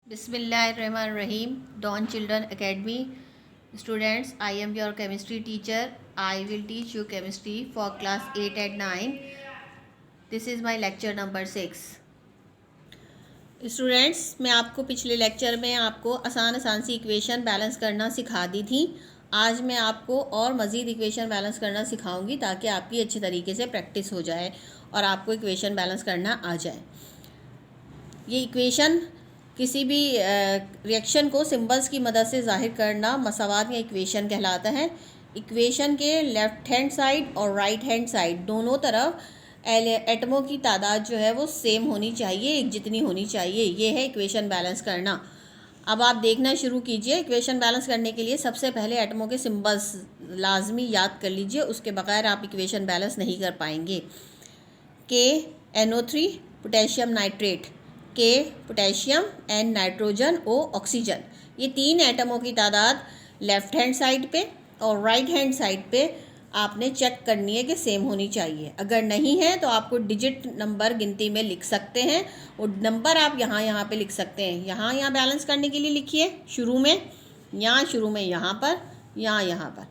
Bismillahirrahmanirrahim. Dawn Children Academy. Students, I am your chemistry teacher. I will teach you chemistry for class 8 and 9. This is my lecture number 6. Students, मैं आपको पिछले lecture में आपको आसान सी equation balance करना सिखा दी थी। आज मैं आपको और मज़ीद इक्वेशन बैलेंस करना सिखाऊंगी ताकि आपकी अच्छी तरीके से प्रैक्टिस हो जाए और आपको इक्वेशन बैलेंस करना आ जाए। ये इक्वेशन किसी भी रिएक्शन को सिंबल्स की मदद से जाहिर करना मसावात या इक्वेशन कहलाता है। इक्वेशन के लेफ़्ट हैंड साइड और राइट हैंड साइड दोनों तरफ एटमों की तादाद जो है वो सेम होनी चाहिए, एक जितनी होनी चाहिए। ये है इक्वेशन बैलेंस करना। अब आप देखना शुरू कीजिए। इक्वेशन बैलेंस करने के लिए सबसे पहले एटमों के सिंबल्स लाजमी याद कर लीजिए, उसके बगैर आप इक्वेशन बैलेंस नहीं कर पाएंगे। KNO3 potassium nitrate, K potassium, N nitrogen, O oxygen. ये तीन एटमों की तादाद लेफ़्ट हैंड साइड पे और राइट हैंड साइड पे आपने चेक करनी है कि सेम होनी चाहिए। अगर नहीं है तो आपको डिजिट नंबर गिनती में लिख सकते हैं। वो नंबर आप यहाँ पे लिख सकते हैं। यहाँ बैलेंस करने के लिए लिखिए शुरू में यहाँ पर, यहाँ पर।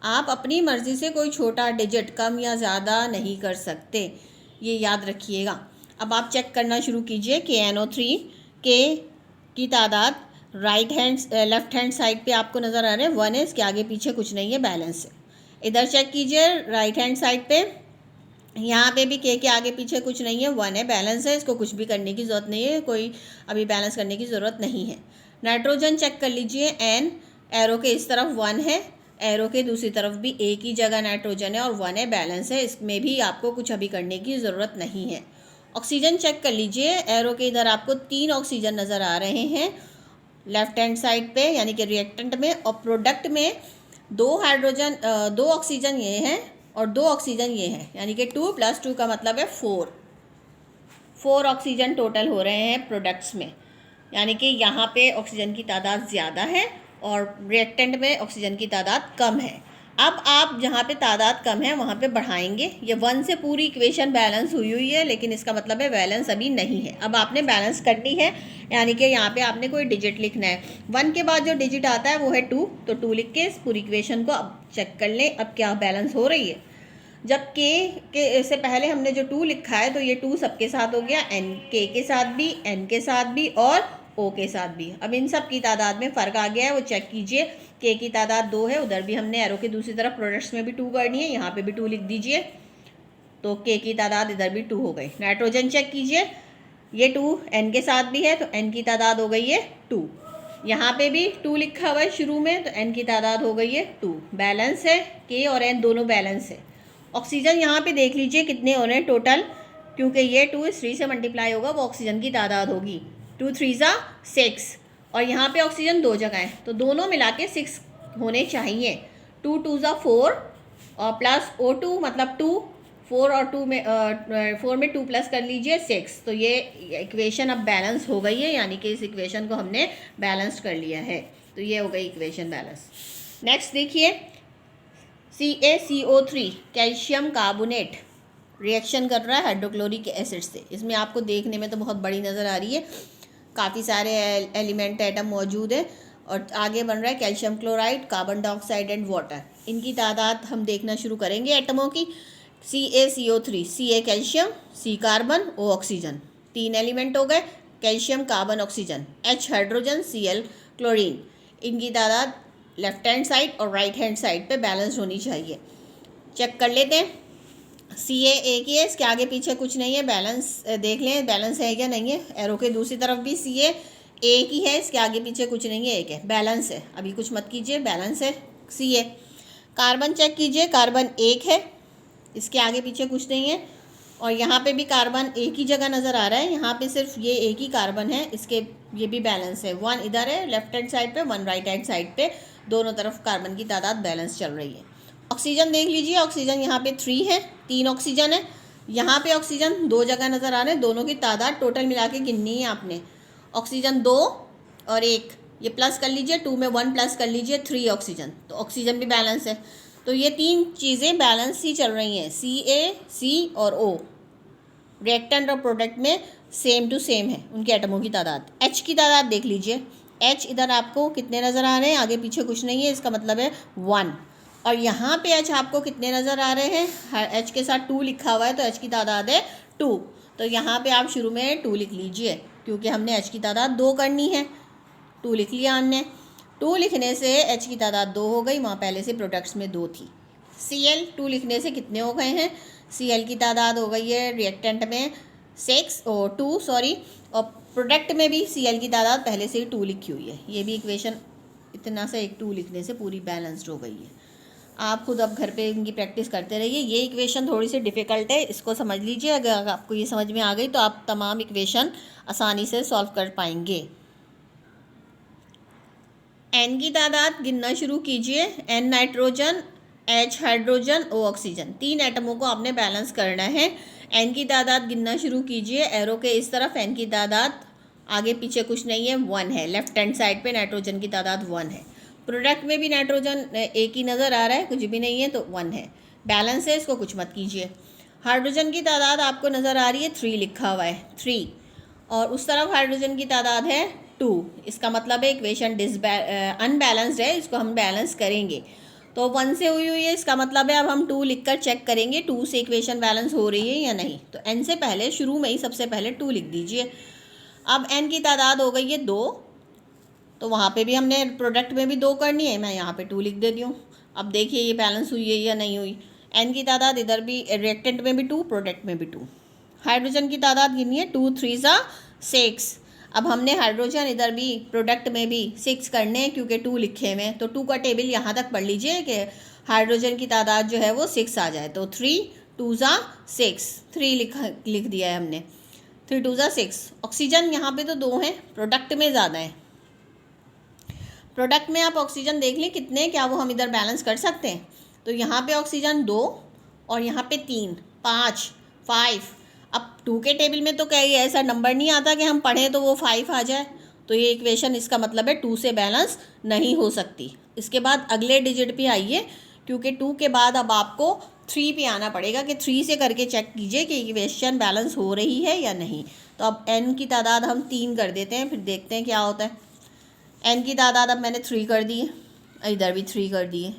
आप अपनी मर्ज़ी से कोई छोटा डिजिट कम या ज़्यादा नहीं कर सकते, ये याद रखिएगा। अब आप चेक करना शुरू कीजिए। KNO3 के की तादाद लेफ़्ट हैंड साइड पे आपको नज़र आ रहे हैं 1 है, इसके आगे पीछे कुछ नहीं है, बैलेंस है। इधर चेक कीजिए राइट हैंड साइड पे, यहाँ पे भी के आगे पीछे कुछ नहीं है, 1 है, बैलेंस है। इसको कुछ भी करने की ज़रूरत नहीं है, कोई अभी बैलेंस करने की ज़रूरत नहीं है। नाइट्रोजन चेक कर लीजिए, N एरो के इस तरफ 1 है, एरो के दूसरी तरफ भी एक ही जगह नाइट्रोजन है और 1 है, बैलेंस है। इसमें भी आपको कुछ अभी करने की ज़रूरत नहीं है। ऑक्सीजन चेक कर लीजिए, एरो के इधर आपको 3 ऑक्सीजन नज़र आ रहे हैं लेफ़्ट हैंड साइड पे, यानी कि रिएक्टेंट में, और प्रोडक्ट में 2 ऑक्सीजन ये हैं और 2 ऑक्सीजन ये हैं, यानी कि 2 + 2 का मतलब है 4 ऑक्सीजन टोटल हो रहे हैं प्रोडक्ट्स में, यानी कि यहाँ पे ऑक्सीजन की तादाद ज़्यादा है और रिएक्टेंट में ऑक्सीजन की तादाद कम है। अब आप जहाँ पे तादाद कम है वहाँ पे बढ़ाएंगे। ये 1 से पूरी इक्वेशन बैलेंस हुई है, लेकिन इसका मतलब है बैलेंस अभी नहीं है। अब आपने बैलेंस करनी है, यानी कि यहाँ पे आपने कोई डिजिट लिखना है। 1 के बाद जो डिजिट आता है वो है 2, तो 2 लिख के इस पूरी इक्वेशन को अब चेक कर लें अब क्या बैलेंस हो रही है। जब के से पहले हमने जो 2 लिखा है तो ये 2 सबके साथ हो गया, K के साथ भी, N के साथ भी और O के साथ भी। अब इन सब की तादाद में फ़र्क आ गया है, वो चेक कीजिए। K की तादाद 2 है, उधर भी हमने एरो की दूसरी तरफ प्रोडक्ट्स में भी 2 करनी है, यहाँ पे भी 2 लिख दीजिए, तो K की तादाद इधर भी 2 हो गई। नाइट्रोजन चेक कीजिए, ये 2 N के साथ भी है तो N की तादाद हो गई है 2। यहाँ पे भी 2 लिखा हुआ है शुरू में, तो N की तादाद हो गई है 2। बैलेंस है, K और N दोनों बैलेंस है। ऑक्सीजन यहाँ पे देख लीजिए कितने हो रहे हैं टोटल, क्योंकि ये 2 इस 3 से मल्टीप्लाई होगा, वो ऑक्सीजन की तादाद होगी। 2 3 6 और यहाँ पे ऑक्सीजन 2 जगह है, तो दोनों मिला के 6 होने चाहिए। 2 2 4 और प्लस O2 मतलब 2, 4 और 2 में 4 में 2 प्लस कर लीजिए 6, तो ये इक्वेशन अब बैलेंस हो गई है, यानी कि इस इक्वेशन को हमने बैलेंस कर लिया है। तो ये हो गई इक्वेशन बैलेंस। नेक्स्ट देखिए, CaCO3 कैल्शियम कार्बोनेट रिएक्शन कर रहा है हाइड्रोक्लोरिक एसिड से। इसमें आपको देखने में तो बहुत बड़ी नज़र आ रही है, काफ़ी सारे एलिमेंट एटम मौजूद है और आगे बन रहा है calcium chloride, carbon dioxide and water. इनकी तादाद हम देखना शुरू करेंगे एटमों की। CaCO3, Ca calcium, C carbon, O oxygen, 3 element हो गए, calcium carbon oxygen, H hydrogen, Cl chlorine. इनकी तादाद लेफ़्ट हैंड साइड और राइट हैंड साइड पे बैलेंस होनी चाहिए। चेक कर लेते हैं। Ca एक ही है, इसके आगे पीछे कुछ नहीं है, बैलेंस देख लें बैलेंस है क्या नहीं है। एरो के दूसरी तरफ भी Ca एक ही है, इसके आगे पीछे कुछ नहीं है, एक है, बैलेंस है। अभी कुछ मत कीजिए, बैलेंस है Ca। कार्बन चेक कीजिए, कार्बन एक है, इसके आगे पीछे कुछ नहीं है, और यहाँ पे भी कार्बन एक ही जगह नज़र आ रहा है, यहाँ पे सिर्फ ये एक ही कार्बन है, इसके ये भी बैलेंस है। 1 इधर है लेफ़्ट हैंड साइड पे, 1 राइट हैंड साइड पे, दोनों तरफ कार्बन की तादाद बैलेंस चल रही है। ऑक्सीजन देख लीजिए, ऑक्सीजन यहाँ पे 3 है, 3 ऑक्सीजन है, यहाँ पे ऑक्सीजन 2 जगह नज़र आ रहे हैं, दोनों की तादाद टोटल मिला के गिननी है आपने। ऑक्सीजन 2 और 1, ये प्लस कर लीजिए, 2 में 1 प्लस कर लीजिए, 3 ऑक्सीजन, तो ऑक्सीजन भी बैलेंस है। तो ये 3 चीज़ें बैलेंस ही चल रही हैं, Ca, C और O। रिएक्टेंट और प्रोडक्ट में सेम टू सेम है उनके एटमों की तादाद। एच की तादाद देख लीजिए, एच इधर आपको कितने नज़र आ रहे हैं, आगे पीछे कुछ नहीं है, इसका मतलब है 1। और यहाँ पे एच आपको कितने नज़र आ रहे हैं, एच के साथ 2 लिखा हुआ है, तो एच की तादाद है 2। तो यहाँ पे आप शुरू में 2 लिख लीजिए, क्योंकि हमने एच की तादाद 2 करनी है। 2 लिख लिया हमने। 2 लिखने से एच की तादाद 2 हो गई, वहाँ पहले से प्रोडक्ट्स में 2 थी। Cl 2 लिखने से कितने हो गए हैं, Cl की तादाद हो गई है रिएक्टेंट में 2 सॉरी, और प्रोडक्ट में भी Cl की तादाद पहले से ही 2 लिखी हुई है। ये भी इक्वेशन इतना से एक 2 लिखने से पूरी बैलेंस्ड हो गई है। आप खुद अब घर पे इनकी प्रैक्टिस करते रहिए। ये इक्वेशन थोड़ी सी डिफ़िकल्ट है, इसको समझ लीजिए। अगर आपको ये समझ में आ गई तो आप तमाम इक्वेशन आसानी से सॉल्व कर पाएंगे। N की तादाद गिनना शुरू कीजिए। N nitrogen, H hydrogen, O oxygen, 3 एटमों को आपने बैलेंस करना है। N की तादाद गिनना शुरू कीजिए, एरो के इस तरफ N की तादाद आगे पीछे कुछ नहीं है, 1 है। लेफ्ट हैंड साइड पे नाइट्रोजन की तादाद 1 है। प्रोडक्ट में भी नाइट्रोजन एक ही नज़र आ रहा है, कुछ भी नहीं है, तो 1 है। बैलेंस है, इसको कुछ मत कीजिए। हाइड्रोजन की तादाद आपको नज़र आ रही है, 3 लिखा हुआ है, 3, और उस तरफ हाइड्रोजन की तादाद है 2। इसका मतलब है इक्वेशन अनबैलेंस्ड है, इसको हम बैलेंस करेंगे। तो 1 से हुई है, इसका मतलब है अब हम 2 लिखकर चेक करेंगे 2 से इक्वेशन बैलेंस हो रही है या नहीं। तो n से पहले शुरू में ही सबसे पहले 2 लिख दीजिए। अब n की तादाद हो गई है 2, तो वहाँ पे भी हमने प्रोडक्ट में भी 2 करनी है, मैं यहाँ पे 2 लिख देती हूँ। अब देखिए ये बैलेंस हुई है या नहीं हुई। n की तादाद इधर भी रिएक्टेंट में भी 2, प्रोडक्ट में भी 2। हाइड्रोजन की तादाद गिनी है, 2 3 6। अब हमने हाइड्रोजन इधर भी प्रोडक्ट में भी 6 करने हैं, क्योंकि 2 लिखे हुए हैं। तो 2 का टेबल यहाँ तक पढ़ लीजिए कि हाइड्रोजन की तादाद जो है वो 6 आ जाए। तो 3 2 6, 3 लिख दिया है हमने, 3 2 6। ऑक्सीजन यहाँ पे तो 2 हैं, प्रोडक्ट में ज़्यादा है। प्रोडक्ट में आप ऑक्सीजन देख लें कितने, क्या वो हम इधर बैलेंस कर सकते हैं। तो यहाँ पे ऑक्सीजन 2 और यहाँ पे 3 5 5। अब 2 के टेबल में तो कहीं ऐसा नंबर नहीं आता कि हम पढ़ें तो वो 5 आ जाए। तो ये इक्वेशन इसका मतलब है 2 से बैलेंस नहीं हो सकती। इसके बाद अगले डिजिट पे आइए, क्योंकि 2 के बाद अब आपको 3 पे आना पड़ेगा कि 3 से करके चेक कीजिए कि इक्वेशन बैलेंस हो रही है या नहीं। तो अब n की तादाद हम 3 कर देते हैं, फिर देखते हैं क्या होता है। n की तादाद अब मैंने 3 कर दी है, इधर भी 3 कर दिए,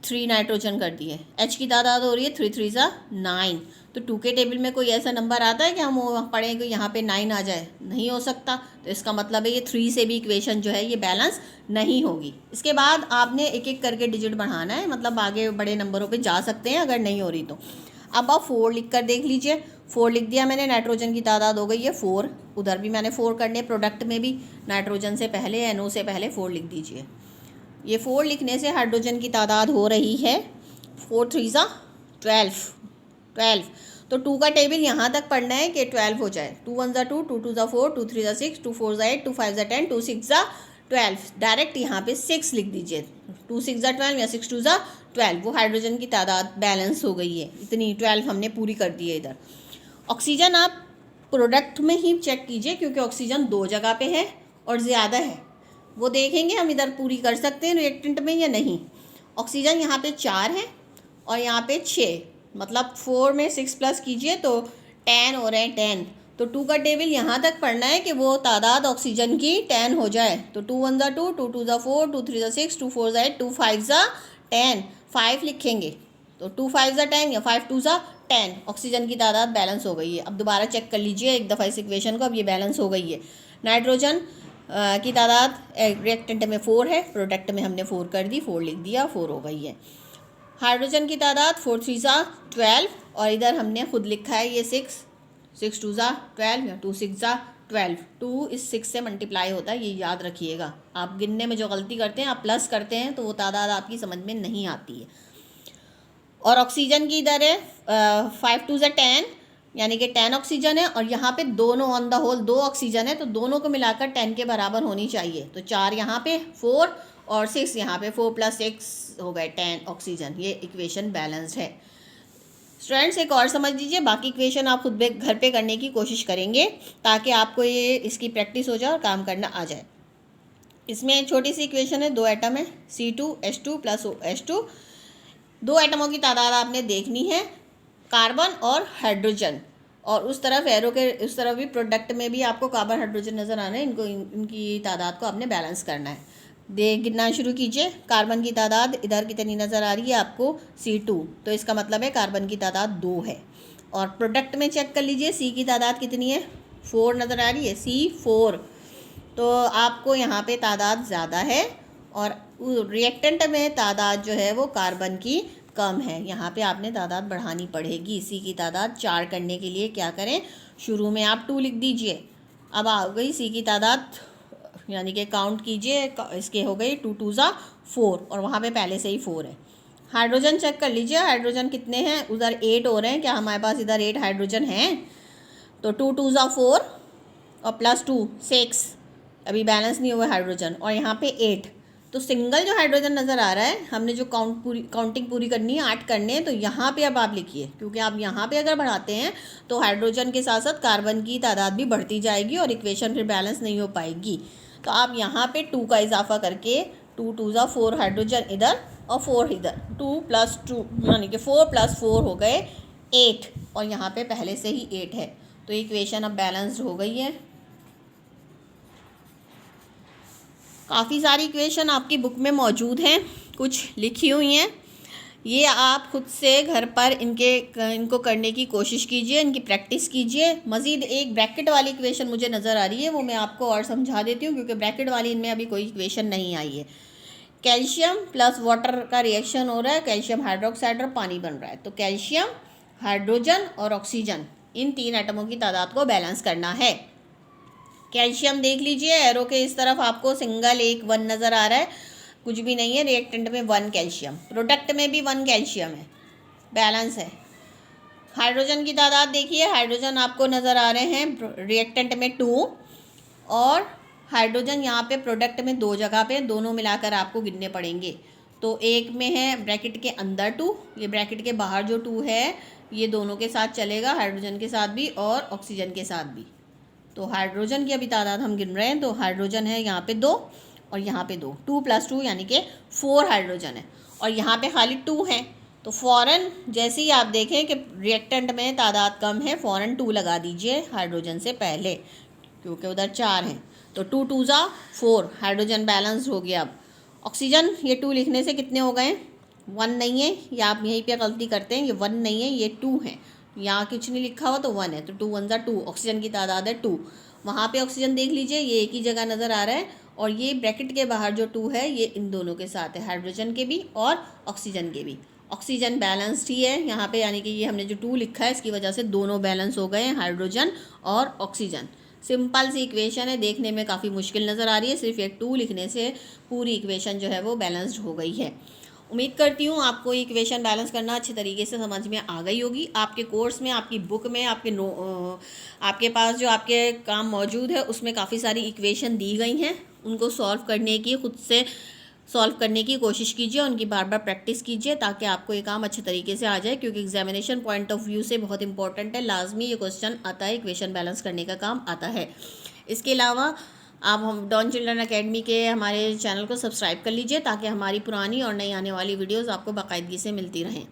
3 नाइट्रोजन कर दिए। H की तादाद हो रही है 3 3 9। तो 2 के टेबल में कोई ऐसा नंबर आता है कि हम पढ़ें कि यहाँ पे 9 आ जाए, नहीं हो सकता। तो इसका मतलब है ये 3 से भी इक्वेशन जो है ये बैलेंस नहीं होगी। इसके बाद आपने एक एक करके डिजिट बढ़ाना है, मतलब आगे बड़े नंबरों पे जा सकते हैं अगर नहीं हो रही तो। अब आप 4 लिख कर देख लीजिए, 4 लिख दिया मैंने, नाइट्रोजन की तादाद हो गई है 4। उधर भी मैंने 4 करने, प्रोडक्ट में भी नाइट्रोजन से पहले NO से पहले 4 लिख दीजिए। ये 4 लिखने से हाइड्रोजन की तादाद हो रही है 4 3 12। तो 2 का टेबल यहाँ तक पढ़ना है कि 12 हो जाए। 2 1 2, 2 2 4, 2 3 6, 2 4 8, 2 5 10, 2 6 12। डायरेक्ट यहाँ पे 6 लिख दीजिए, 2 6 12 या 6 2 12। वो हाइड्रोजन की तादाद बैलेंस हो गई है, इतनी 12 हमने पूरी कर दी है इधर। ऑक्सीजन आप प्रोडक्ट में ही चेक कीजिए, क्योंकि ऑक्सीजन 2 जगह पे है और ज़्यादा है, वो देखेंगे हम इधर पूरी कर सकते हैं रिएक्टेंट में या नहीं। ऑक्सीजन यहाँ पे 4 है और यहाँ पे 6, मतलब 4 में 6 प्लस कीजिए तो 10 हो रहे हैं, 10। तो 2 का टेबल यहाँ तक पढ़ना है कि वो तादाद ऑक्सीजन की 10 हो जाए। तो 2 1 2, 2 2 4, 2 3 6, 2 4 8, 2 5 10, 5 लिखेंगे। तो 2 5 10 या 5 2 10, ऑक्सीजन की तादाद बैलेंस हो गई है। अब दोबारा चेक कर लीजिए एक दफ़ा इस इक्वेशन को, अब ये बैलेंस हो गई है। नाइट्रोजन की तादाद रिएक्टेंट में 4 है, प्रोडक्ट में हमने 4 कर दी, 4 लिख दिया, 4 हो गई है। हाइड्रोजन की तादाद 4 3 12, और इधर हमने खुद लिखा है ये 6 6 2 12 या 2 6 12। 2 इस 6 से मल्टीप्लाई होता है, ये याद रखिएगा। आप गिनने में जो गलती करते हैं, आप प्लस करते हैं तो वो तादाद आपकी समझ में नहीं आती है। और ऑक्सीजन की इधर है 5 2 10, यानी कि 10 ऑक्सीजन है, और यहाँ पे दोनों ऑन द होल 2 ऑक्सीजन है, तो दोनों को मिलाकर 10 के बराबर होनी चाहिए। तो 4 यहाँ पे, 4 और 6 यहाँ पे, 4 + 6 हो गए 10 ऑक्सीजन। ये इक्वेशन बैलेंस्ड है। स्टूडेंट्स एक और समझ लीजिए, बाकी इक्वेशन आप खुद घर पे करने की कोशिश करेंगे ताकि आपको ये इसकी प्रैक्टिस हो जाए और काम करना आ जाए। इसमें एक छोटी सी इक्वेशन है, 2 एटम है, C2H2 + OH2। 2 एटमों की तादाद आपने देखनी है, कार्बन और हाइड्रोजन। और उस तरफ एरो के उस तरफ भी प्रोडक्ट में भी आपको कार्बन हाइड्रोजन नज़र आ रहे हैं। इनकी तादाद को आपने बैलेंस करना है। गिनना शुरू कीजिए। कार्बन की तादाद इधर कितनी नज़र आ रही है आपको, C2, तो इसका मतलब है कार्बन की तादाद 2 है। और प्रोडक्ट में चेक कर लीजिए C की तादाद कितनी है, 4 नज़र आ रही है, C4, तो आपको यहाँ पे तादाद ज़्यादा है और रिएक्टेंट में तादाद जो है वो कार्बन की कम है। यहाँ पे आपने तादाद बढ़ानी पड़ेगी। C की तादाद 4 करने के लिए क्या करें, शुरू में आप 2 लिख दीजिए। अब आ गई C की तादाद, यानी कि काउंट कीजिए, इसके हो गई 2 2 ज़ा 4 और वहाँ पे पहले से ही 4 है। हाइड्रोजन चेक कर लीजिए, हाइड्रोजन कितने हैं, उधर 8 हो रहे हैं, क्या हमारे पास इधर 8 हाइड्रोजन हैं, तो 2 2 ज़ा 4 और +2 6, अभी बैलेंस नहीं हुआ हाइड्रोजन, और यहाँ पे 8, तो सिंगल जो हाइड्रोजन नज़र आ रहा है, हमने जो काउंटिंग पूरी करनी है, 8 करने हैं, तो यहाँ पे अब आप लिखिए, क्योंकि आप यहाँ पे अगर बढ़ाते हैं तो हाइड्रोजन के साथ साथ कार्बन की तादाद भी बढ़ती जाएगी और इक्वेशन फिर बैलेंस नहीं हो पाएगी। तो आप यहाँ पे 2 का इजाफा करके 2 2 ज़ा 4 हाइड्रोजन इधर और 4 इधर, 2 + 2 यानी कि 4 + 4 हो गए 8, और यहाँ पे पहले से ही 8 है, तो इक्वेशन अब बैलेंस्ड हो गई है। काफ़ी सारी इक्वेशन आपकी बुक में मौजूद हैं, कुछ लिखी हुई हैं, ये आप खुद से घर पर इनको करने की कोशिश कीजिए, इनकी प्रैक्टिस कीजिए। मज़ीद एक ब्रैकेट वाली इक्वेशन मुझे नज़र आ रही है, वो मैं आपको और समझा देती हूँ, क्योंकि ब्रैकेट वाली इनमें अभी कोई इक्वेशन नहीं आई है। कैल्शियम प्लस वाटर का रिएक्शन हो रहा है, कैल्शियम हाइड्रोक्साइड और पानी बन रहा है, तो कैल्शियम, हाइड्रोजन और ऑक्सीजन, इन 3 एटमों की तादाद को बैलेंस करना है। कैल्शियम देख लीजिए, एरो के इस तरफ आपको सिंगल 1 नज़र आ रहा है, कुछ भी नहीं है, रिएक्टेंट में 1 कैल्शियम, प्रोडक्ट में भी 1 कैल्शियम है, बैलेंस है। हाइड्रोजन की तादाद देखिए, हाइड्रोजन आपको नज़र आ रहे हैं रिएक्टेंट में 2, और हाइड्रोजन यहाँ पे प्रोडक्ट में 2 जगह पे, दोनों मिलाकर आपको गिनने पड़ेंगे। तो एक में है ब्रैकेट के अंदर 2, ये ब्रैकेट के बाहर जो 2 है ये दोनों के साथ चलेगा, हाइड्रोजन के साथ भी और ऑक्सीजन के साथ भी। तो हाइड्रोजन की अभी तादाद हम गिन रहे हैं, तो हाइड्रोजन है यहाँ पे 2 और यहाँ पे 2, 2 + 2 यानी कि 4 हाइड्रोजन है, और यहाँ पे खाली 2 है, तो फ़ौरन जैसे ही आप देखें कि रिएक्टेंट में तादाद कम है, फ़ौरन 2 लगा दीजिए हाइड्रोजन से पहले, क्योंकि उधर 4 हैं, तो 2 2 ज़ा 4, हाइड्रोजन बैलेंस्ड हो गया। अब ऑक्सीजन, ये 2 लिखने से कितने हो गए, 1 नहीं है, या आप यहीं पे गलती करते हैं, ये 1 नहीं है, ये 2 है, यहाँ कुछ नहीं लिखा हुआ तो 1 है, तो 2 1 ज़ा 2, ऑक्सीजन की तादाद है 2। वहाँ पे ऑक्सीजन देख लीजिए, ये एक ही जगह नज़र आ रहा है, और ये ब्रैकेट के बाहर जो 2 है ये इन दोनों के साथ है, हाइड्रोजन के भी और ऑक्सीजन के भी। ऑक्सीजन बैलेंस्ड ही है यहाँ पे, यानी कि ये हमने जो 2 लिखा है इसकी वजह से दोनों बैलेंस हो गए हैं, हाइड्रोजन और ऑक्सीजन। सिंपल सी इक्वेशन है, देखने में काफ़ी मुश्किल नज़र आ रही है, सिर्फ एक 2 लिखने से पूरी इक्वेशन जो है वो बैलेंस्ड हो गई है। उम्मीद करती हूँ आपको ये इक्वेशन बैलेंस करना अच्छे तरीके से समझ में आ गई होगी। आपके कोर्स में, आपकी बुक में, आपके पास जो आपके काम मौजूद है उसमें काफ़ी सारी इक्वेशन दी गई हैं, उनको सॉल्व करने की, खुद से सॉल्व करने की कोशिश कीजिए, उनकी बार बार प्रैक्टिस कीजिए, ताकि आपको ये काम अच्छे तरीके से आ जाए, क्योंकि एग्जामिनेशन पॉइंट ऑफ व्यू से बहुत इंपॉर्टेंट है, लाजमी ये क्वेश्चन आता है, इक्वेशन बैलेंस करने का काम आता है। इसके अलावा आप हम डॉन चिल्ड्रन अकेडमी के हमारे चैनल को सब्सक्राइब कर लीजिए, ताकि हमारी पुरानी और नई आने वाली वीडियोज़ आपको बाकायदगी से मिलती रहें।